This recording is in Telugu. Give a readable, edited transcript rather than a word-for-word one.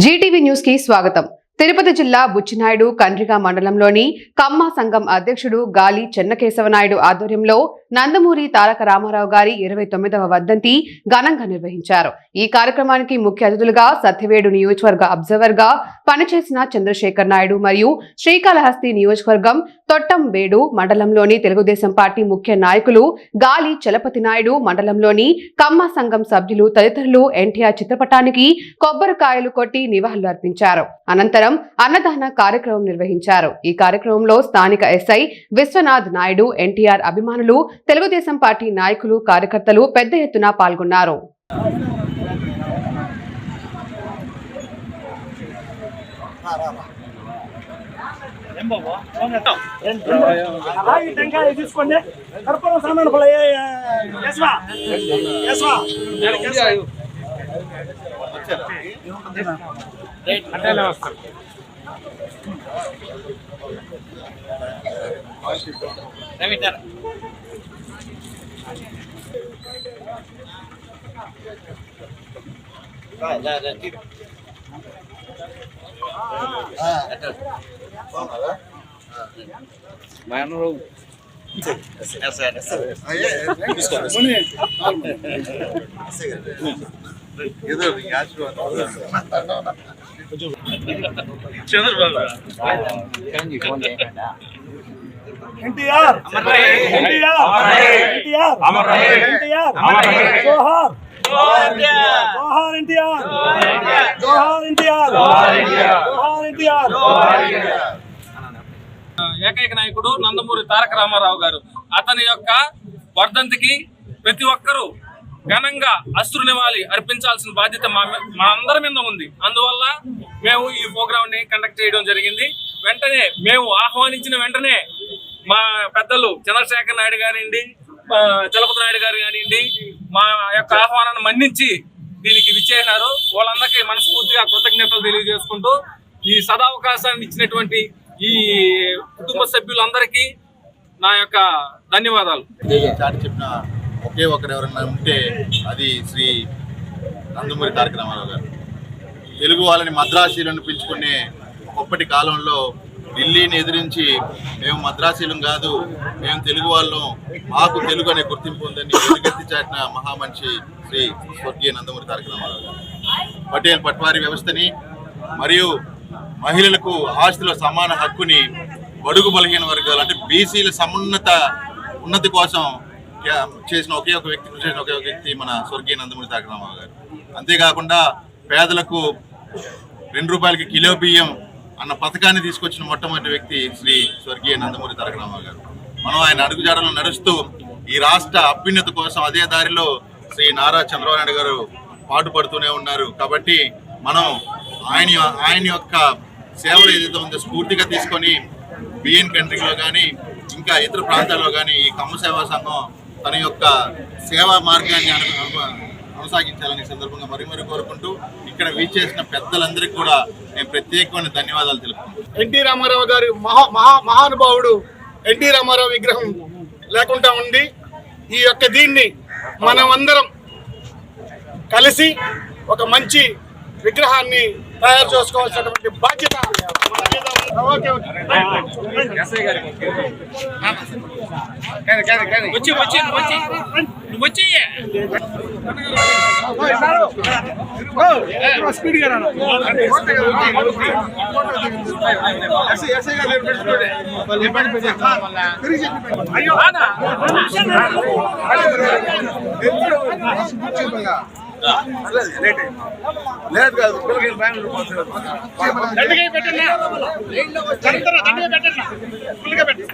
జీటీవీ న్యూస్ కి స్వాగతం. తిరుపతి జిల్లా బుచ్చినాయుడు కండ్రిగా మండలంలోని కమ్మ సంఘం అధ్యక్షుడు గాలి చెన్నకేశవనాయుడు ఆధ్వర్యంలో నందమూరి తారక రామారావు గారి 29వ వర్ధంతి ఘనంగా నిర్వహించారు. ఈ కార్యక్రమానికి ముఖ్య అతిథులుగా సత్యవేడు నియోజకవర్గ అబ్జర్వర్ గా పనిచేసిన చంద్రశేఖర్ నాయుడు మరియు శ్రీకాళహస్తి నియోజకవర్గం తొట్టంబేడు మండలంలోని తెలుగుదేశం పార్టీ ముఖ్య నాయకులు గాలి చలపతి నాయుడు, మండలంలోని కమ్మ సంఘం సభ్యులు తదితరులు ఎన్టీఆర్ చిత్రపటానికి కొబ్బరికాయలు కొట్టి నివాళులు అర్పించారు. అనంతరం అన్నదాన కార్యక్రమం నిర్వహించారు. ఈ కార్యక్రమంలో స్థానిక ఎస్ఐ విశ్వనాథ్ నాయుడు, ఎన్టీఆర్ అభిమానులు, తెలుగుదేశం పార్టీ నాయకులు, కార్యకర్తలు పెద్ద ఎత్తున పాల్గొన్నారు. ఏకైక నాయకుడు నందమూరి తారక రామారావు గారు. అతని యొక్క వర్ధంతికి ప్రతి ఒక్కరూ ఘనంగా అశ్రు నివాళి అర్పించాల్సిన బాధ్యత మా అందరి మీద ఉంది. అందువల్ల మేము ఈ ప్రోగ్రామ్ ని కండక్ట్ చేయడం జరిగింది. వెంటనే మేము ఆహ్వానించిన వెంటనే మా పెద్దలు చంద్రశేఖర్ నాయుడు గారియండి, చలపతి నాయుడు గారు కానివ్వండి, మా యొక్క ఆహ్వానాన్ని మన్నించి దీనికి విచ్చేసినారు. వాళ్ళందరికీ మనస్ఫూర్తిగా కృతజ్ఞతలు తెలియజేసుకుంటూ ఈ సదావకాశాన్ని ఇచ్చినటువంటి ఈ కుటుంబ సభ్యులందరికీ నా యొక్క ధన్యవాదాలు. చెప్పిన ఒకే ఒకరు ఎవరన్నా ఉంటే అది శ్రీ నందమూరి తారక రామారావు గారు. తెలుగు వాళ్ళని మద్రాసీలను పిలుచుకునే గొప్పటి కాలంలో ఢిల్లీని ఎదిరించి మేము మద్రాసీలం కాదు, మేము తెలుగు వాళ్ళం, మాకు తెలుగు అనే గుర్తింపు ఉందని ఎలుగెత్తి చాటిన మహామనిషి శ్రీ స్వర్గీయ నందమూరి తారక రామారావు గారు. పటేల్ పట్వారీ వ్యవస్థని మరియు మహిళలకు ఆస్తిలో సమాన హక్కుని, బడుగు బలహీన వర్గాలు అంటే బీసీల ఉన్నతి కోసం చేసిన ఒకే ఒక వ్యక్తి మన స్వర్గీయ నందమూరి తారక రామారావు గారు. అంతేకాకుండా పేదలకు 2 రూపాయలకి కిలో బియ్యం అన్న పథకాన్ని తీసుకొచ్చిన మొట్టమొదటి వ్యక్తి శ్రీ స్వర్గీయ నందమూరి తారక రామారావు గారు. మనం ఆయన అడుగుజాడలను నడుస్తూ ఈ రాష్ట్ర అభ్యున్నతి కోసం అదే దారిలో శ్రీ నారా చంద్రబాబు నాయుడు గారు పాటుపడుతూనే ఉన్నారు. కాబట్టి మనం ఆయన యొక్క సేవలు ఏదైతే ఉందో స్ఫూర్తిగా తీసుకొని బిఎన్ కంట్రీలో కానీ ఇంకా ఇతర ప్రాంతాల్లో కానీ ఈ కమ్మ సేవా సంఘం తన యొక్క సేవా మార్గాన్ని కొనసాగించాలని సందర్భంగా మరీ కోరుకుంటూ ఇక్కడ వీచేసిన పెద్దలందరికీ కూడా నేను ప్రత్యేకమైన ధన్యవాదాలు తెలుపుతున్నాను. ఎన్టీ రామారావు గారి మహానుభావుడు ఎన్టీ రామారావు విగ్రహం లేకుండా ఉంది. ఈ యొక్క దీన్ని మనమందరం కలిసి ఒక మంచి విగ్రహాన్ని తయారు చేసుకోవాల్సినటువంటి బాధ్యత మన మీద లేట్ కాదు దండగా పెట్టండి.